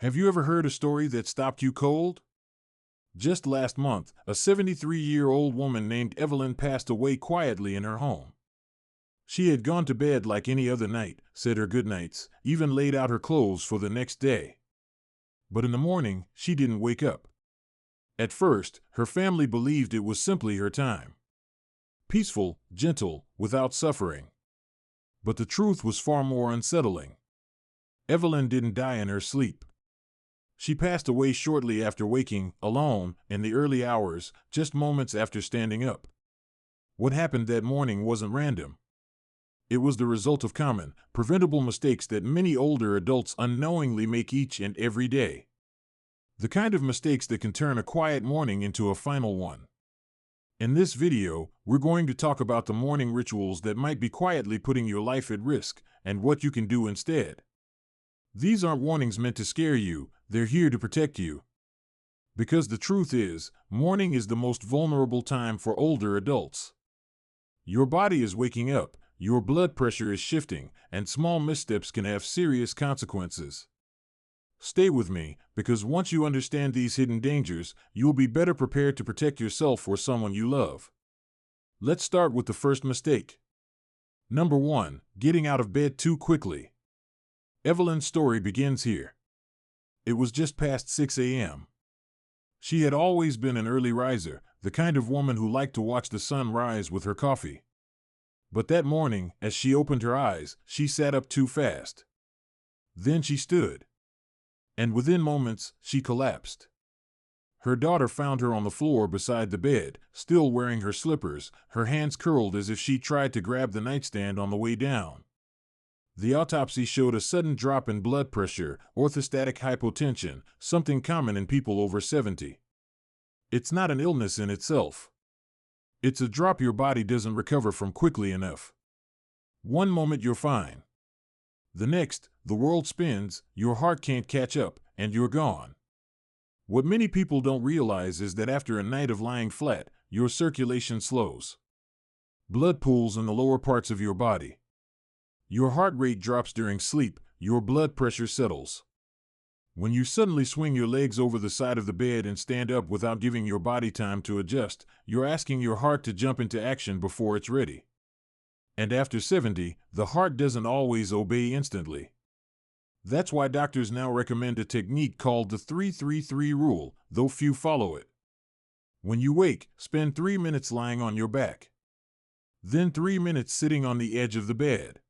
Have you ever heard a story that stopped you cold? Just last month, a 73-year-old woman named Evelyn passed away quietly in her home. She had gone to bed like any other night, said her goodnights, even laid out her clothes for the next day. But in the morning, she didn't wake up. At first, her family believed it was simply her time. Peaceful, gentle, without suffering. But the truth was far more unsettling. Evelyn didn't die in her sleep. She passed away shortly after waking, alone, in the early hours, just moments after standing up. What happened that morning wasn't random. It was the result of common, preventable mistakes that many older adults unknowingly make each and every day. The kind of mistakes that can turn a quiet morning into a final one. In this video, we're going to talk about the morning rituals that might be quietly putting your life at risk, and what you can do instead. These aren't warnings meant to scare you, they're here to protect you. Because the truth is, morning is the most vulnerable time for older adults. Your body is waking up, your blood pressure is shifting, and small missteps can have serious consequences. Stay with me, because once you understand these hidden dangers, you'll be better prepared to protect yourself or someone you love. Let's start with the first mistake. Number 1, getting out of bed too quickly. Evelyn's story begins here. It was just past 6 a.m. She had always been an early riser, the kind of woman who liked to watch the sun rise with her coffee. But that morning, as she opened her eyes, she sat up too fast. Then she stood. And within moments, she collapsed. Her daughter found her on the floor beside the bed, still wearing her slippers, her hands curled as if she tried to grab the nightstand on the way down. The autopsy showed a sudden drop in blood pressure, orthostatic hypotension, something common in people over 70. It's not an illness in itself. It's a drop your body doesn't recover from quickly enough. One moment you're fine. The next, the world spins, your heart can't catch up, and you're gone. What many people don't realize is that after a night of lying flat, your circulation slows. Blood pools in the lower parts of your body. Your heart rate drops during sleep, your blood pressure settles. When you suddenly swing your legs over the side of the bed and stand up without giving your body time to adjust, you're asking your heart to jump into action before it's ready. And after 70, the heart doesn't always obey instantly. That's why doctors now recommend a technique called the 3-3-3 rule, though few follow it. When you wake, spend 3 minutes lying on your back. Then 3 minutes sitting on the edge of the bed.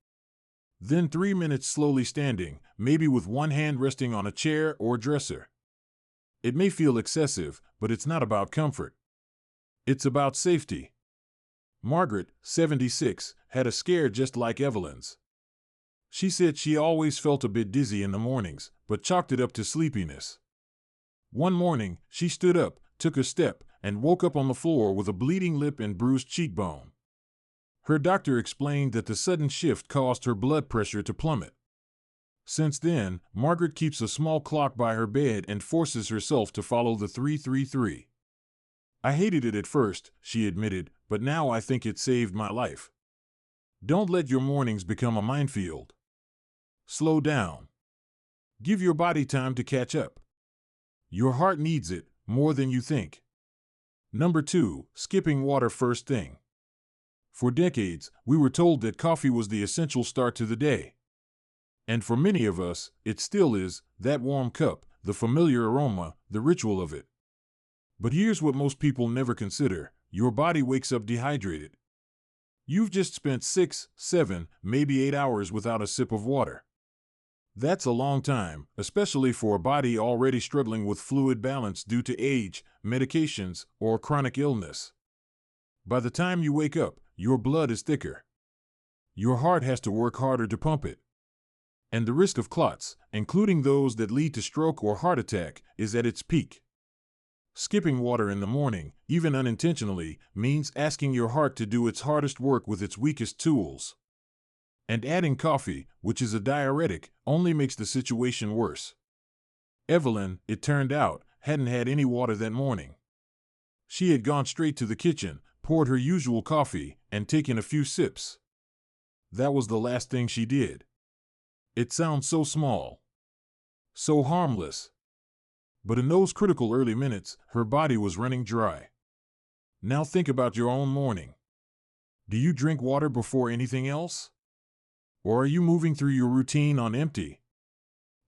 Then 3 minutes slowly standing, maybe with one hand resting on a chair or dresser. It may feel excessive, but it's not about comfort. It's about safety. Margaret, 76, had a scare just like Evelyn's. She said she always felt a bit dizzy in the mornings, but chalked it up to sleepiness. One morning, she stood up, took a step, and woke up on the floor with a bleeding lip and bruised cheekbone. Her doctor explained that the sudden shift caused her blood pressure to plummet. Since then, Margaret keeps a small clock by her bed and forces herself to follow the 3-3-3. I hated it at first, she admitted, but now I think it saved my life. Don't let your mornings become a minefield. Slow down. Give your body time to catch up. Your heart needs it, more than you think. Number 2, skipping water first thing. For decades, we were told that coffee was the essential start to the day. And for many of us, it still is, that warm cup, the familiar aroma, the ritual of it. But here's what most people never consider: your body wakes up dehydrated. You've just spent 6, 7, maybe 8 hours without a sip of water. That's a long time, especially for a body already struggling with fluid balance due to age, medications, or chronic illness. By the time you wake up, your blood is thicker. Your heart has to work harder to pump it. And the risk of clots, including those that lead to stroke or heart attack, is at its peak. Skipping water in the morning, even unintentionally, means asking your heart to do its hardest work with its weakest tools. And adding coffee, which is a diuretic, only makes the situation worse. Evelyn, it turned out, hadn't had any water that morning. She had gone straight to the kitchen, poured her usual coffee, and taken a few sips. That was the last thing she did. It sounds so small. So harmless. But in those critical early minutes, her body was running dry. Now think about your own morning. Do you drink water before anything else? Or are you moving through your routine on empty?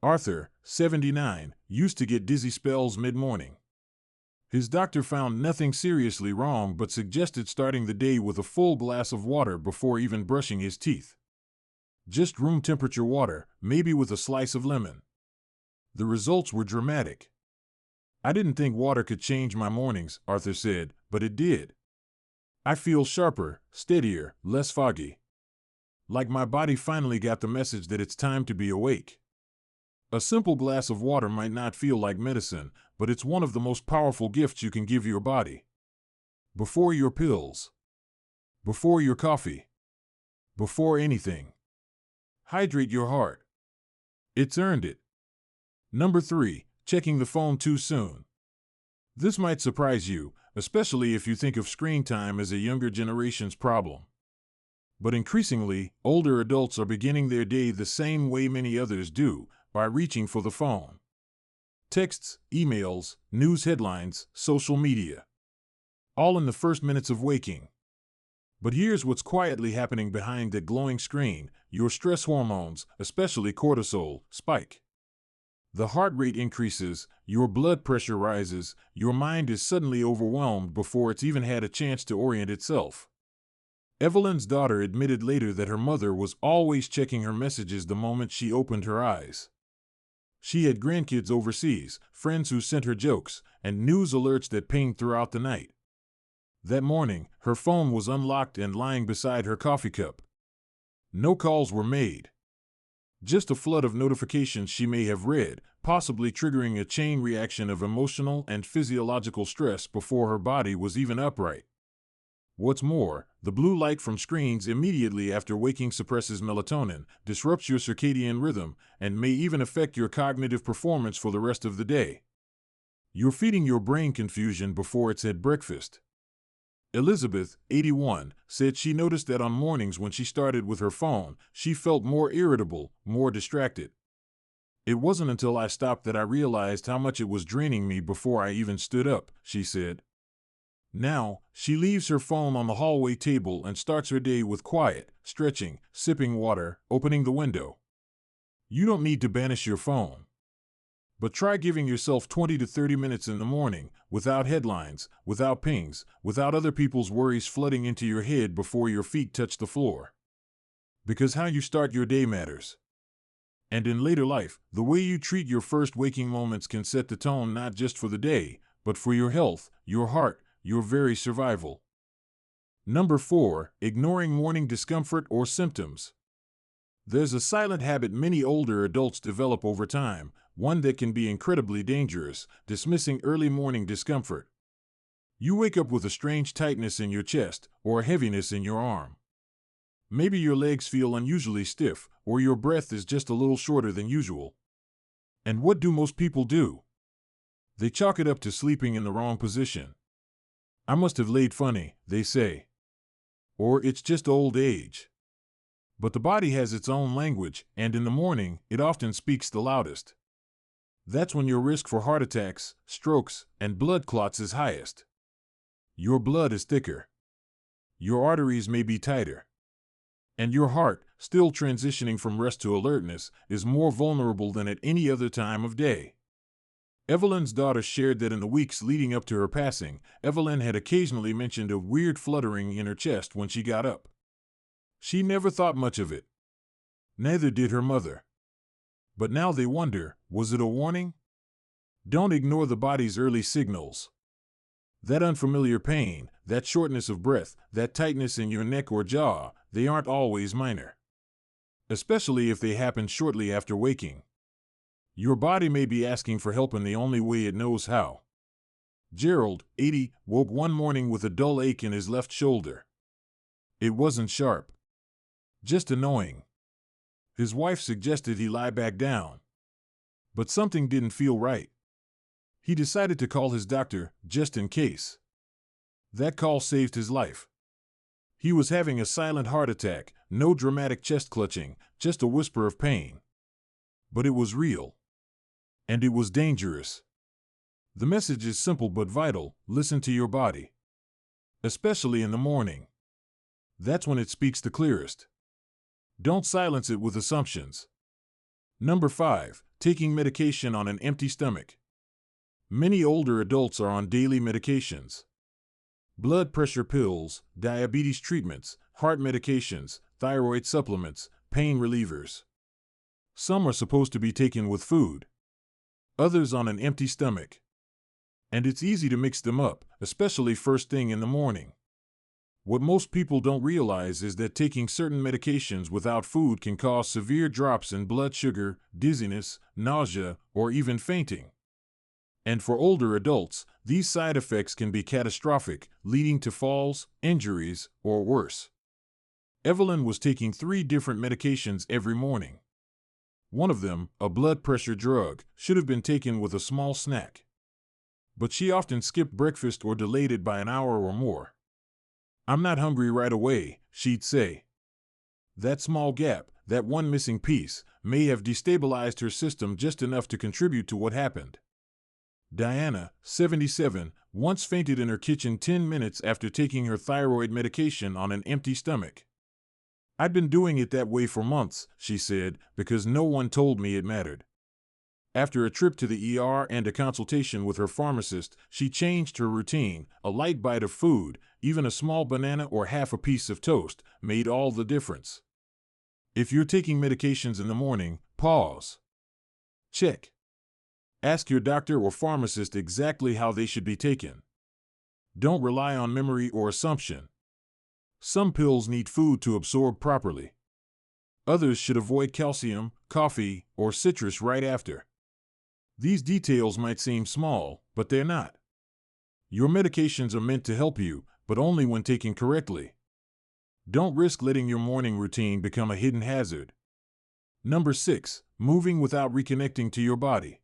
Arthur, 79, used to get dizzy spells mid-morning. His doctor found nothing seriously wrong but suggested starting the day with a full glass of water before even brushing his teeth. Just room temperature water, maybe with a slice of lemon. The results were dramatic. I didn't think water could change my mornings, Arthur said, but it did. I feel sharper, steadier, less foggy. Like my body finally got the message that it's time to be awake. A simple glass of water might not feel like medicine, but it's one of the most powerful gifts you can give your body. Before your pills. Before your coffee. Before anything. Hydrate your heart. It's earned it. Number 3, checking the phone too soon. This might surprise you, especially if you think of screen time as a younger generation's problem. But increasingly, older adults are beginning their day the same way many others do, by reaching for the phone. Texts, emails, news headlines, social media. All in the first minutes of waking. But here's what's quietly happening behind that glowing screen. Your stress hormones, especially cortisol, spike. The heart rate increases, your blood pressure rises, your mind is suddenly overwhelmed before it's even had a chance to orient itself. Evelyn's daughter admitted later that her mother was always checking her messages the moment she opened her eyes. She had grandkids overseas, friends who sent her jokes, and news alerts that pinged throughout the night. That morning, her phone was unlocked and lying beside her coffee cup. No calls were made. Just a flood of notifications she may have read, possibly triggering a chain reaction of emotional and physiological stress before her body was even upright. What's more, the blue light from screens immediately after waking suppresses melatonin, disrupts your circadian rhythm, and may even affect your cognitive performance for the rest of the day. You're feeding your brain confusion before it's had breakfast. Elizabeth, 81, said she noticed that on mornings when she started with her phone, she felt more irritable, more distracted. It wasn't until I stopped that I realized how much it was draining me before I even stood up, she said. Now, she leaves her phone on the hallway table and starts her day with quiet, stretching, sipping water, opening the window. You don't need to banish your phone. But try giving yourself 20 to 30 minutes in the morning, without headlines, without pings, without other people's worries flooding into your head before your feet touch the floor. Because how you start your day matters. And in later life, the way you treat your first waking moments can set the tone not just for the day, but for your health, your heart, your very survival. Number 4, ignoring morning discomfort or symptoms. There's a silent habit many older adults develop over time, one that can be incredibly dangerous, dismissing early morning discomfort. You wake up with a strange tightness in your chest or a heaviness in your arm. Maybe your legs feel unusually stiff, or your breath is just a little shorter than usual. And what do most people do? They chalk it up to sleeping in the wrong position. I must have laid funny, they say. Or it's just old age. But the body has its own language, and in the morning, it often speaks the loudest. That's when your risk for heart attacks, strokes, and blood clots is highest. Your blood is thicker. Your arteries may be tighter. And your heart, still transitioning from rest to alertness, is more vulnerable than at any other time of day. Evelyn's daughter shared that in the weeks leading up to her passing, Evelyn had occasionally mentioned a weird fluttering in her chest when she got up. She never thought much of it. Neither did her mother. But now they wonder, was it a warning? Don't ignore the body's early signals. That unfamiliar pain, that shortness of breath, that tightness in your neck or jaw, they aren't always minor. Especially if they happen shortly after waking. Your body may be asking for help in the only way it knows how. Gerald, 80, woke one morning with a dull ache in his left shoulder. It wasn't sharp. Just annoying. His wife suggested he lie back down. But something didn't feel right. He decided to call his doctor, just in case. That call saved his life. He was having a silent heart attack, no dramatic chest clutching, just a whisper of pain. But it was real. And it was dangerous. The message is simple but vital: listen to your body. Especially in the morning. That's when it speaks the clearest. Don't silence it with assumptions. Number 5. Taking medication on an empty stomach. Many older adults are on daily medications. Blood pressure pills, diabetes treatments, heart medications, thyroid supplements, pain relievers. Some are supposed to be taken with food. Others on an empty stomach. And it's easy to mix them up, especially first thing in the morning. What most people don't realize is that taking certain medications without food can cause severe drops in blood sugar, dizziness, nausea, or even fainting. And for older adults, these side effects can be catastrophic, leading to falls, injuries, or worse. Evelyn was taking 3 different medications every morning. One of them, a blood pressure drug, should have been taken with a small snack. But she often skipped breakfast or delayed it by an hour or more. "I'm not hungry right away," she'd say. That small gap, that one missing piece, may have destabilized her system just enough to contribute to what happened. Diana, 77, once fainted in her kitchen 10 minutes after taking her thyroid medication on an empty stomach. "I'd been doing it that way for months," she said, "because no one told me it mattered." After a trip to the ER and a consultation with her pharmacist, she changed her routine. A light bite of food, even a small banana or half a piece of toast, made all the difference. If you're taking medications in the morning, pause. Check. Ask your doctor or pharmacist exactly how they should be taken. Don't rely on memory or assumption. Some pills need food to absorb properly. Others should avoid calcium, coffee, or citrus right after. These details might seem small, but they're not. Your medications are meant to help you, but only when taken correctly. Don't risk letting your morning routine become a hidden hazard. Number 6. Moving without reconnecting to your body.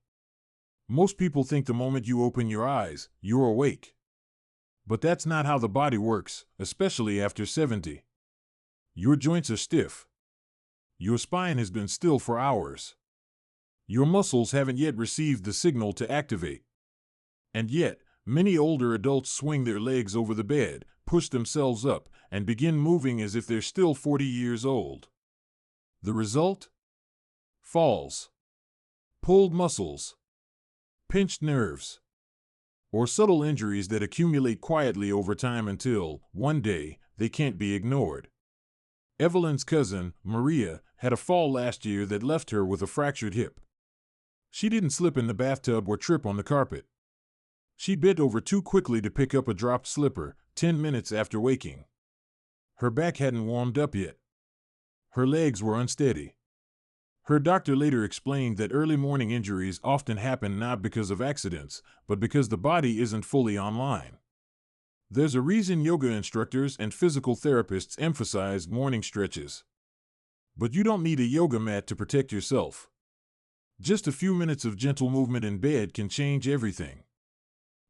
Most people think the moment you open your eyes, you're awake. But that's not how the body works, especially after 70. Your joints are stiff. Your spine has been still for hours. Your muscles haven't yet received the signal to activate. And yet, many older adults swing their legs over the bed, push themselves up, and begin moving as if they're still 40 years old. The result? Falls. Pulled muscles. Pinched nerves. Or subtle injuries that accumulate quietly over time until, one day, they can't be ignored. Evelyn's cousin, Maria, had a fall last year that left her with a fractured hip. She didn't slip in the bathtub or trip on the carpet. She bent over too quickly to pick up a dropped slipper, 10 minutes after waking. Her back hadn't warmed up yet. Her legs were unsteady. Her doctor later explained that early morning injuries often happen not because of accidents, but because the body isn't fully online. There's a reason yoga instructors and physical therapists emphasize morning stretches. But you don't need a yoga mat to protect yourself. Just a few minutes of gentle movement in bed can change everything.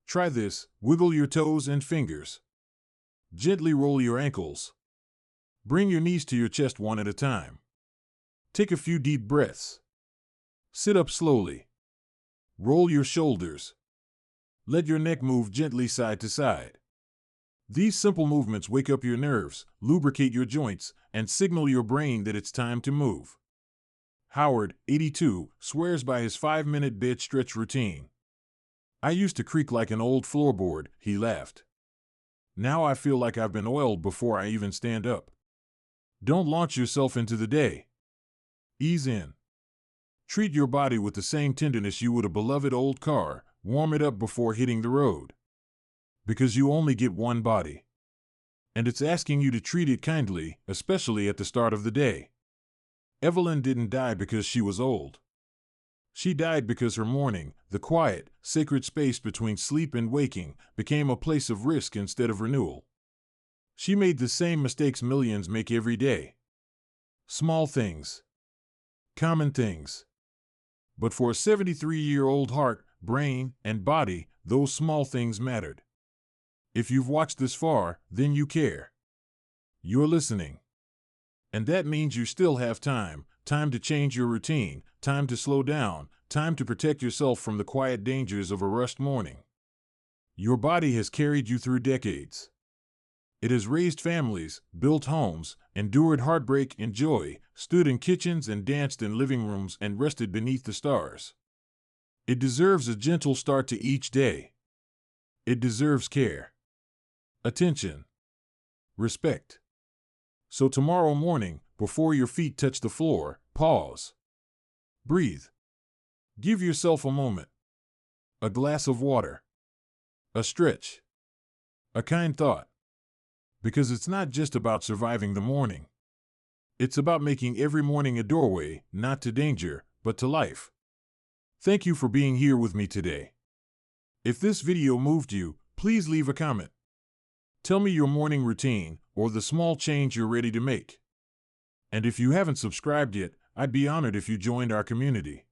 Try this: wiggle your toes and fingers. Gently roll your ankles. Bring your knees to your chest one at a time. Take a few deep breaths. Sit up slowly. Roll your shoulders. Let your neck move gently side to side. These simple movements wake up your nerves, lubricate your joints, and signal your brain that it's time to move. Howard, 82, swears by his 5-minute bed stretch routine. "I used to creak like an old floorboard," he laughed. "Now I feel like I've been oiled before I even stand up." Don't launch yourself into the day. Ease in. Treat your body with the same tenderness you would a beloved old car. Warm it up before hitting the road. Because you only get one body. And it's asking you to treat it kindly, especially at the start of the day. Evelyn didn't die because she was old. She died because her morning, the quiet, sacred space between sleep and waking, became a place of risk instead of renewal. She made the same mistakes millions make every day. Small things. Common things. But for a 73-year-old heart, brain, and body, those small things mattered. If you've watched this far, then you care. You're listening. And that means you still have time to change your routine, time to slow down, time to protect yourself from the quiet dangers of a rushed morning. Your body has carried you through decades. It has raised families, built homes, endured heartbreak and joy, stood in kitchens and danced in living rooms and rested beneath the stars. It deserves a gentle start to each day. It deserves care, attention, respect. So tomorrow morning, before your feet touch the floor, pause. Breathe. Give yourself a moment. A glass of water. A stretch. A kind thought. Because it's not just about surviving the morning. It's about making every morning a doorway, not to danger, but to life. Thank you for being here with me today. If this video moved you, please leave a comment. Tell me your morning routine or the small change you're ready to make. And if you haven't subscribed yet, I'd be honored if you joined our community.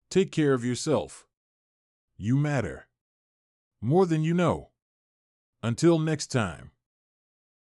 Take care of yourself. You matter. More than you know. Until next time.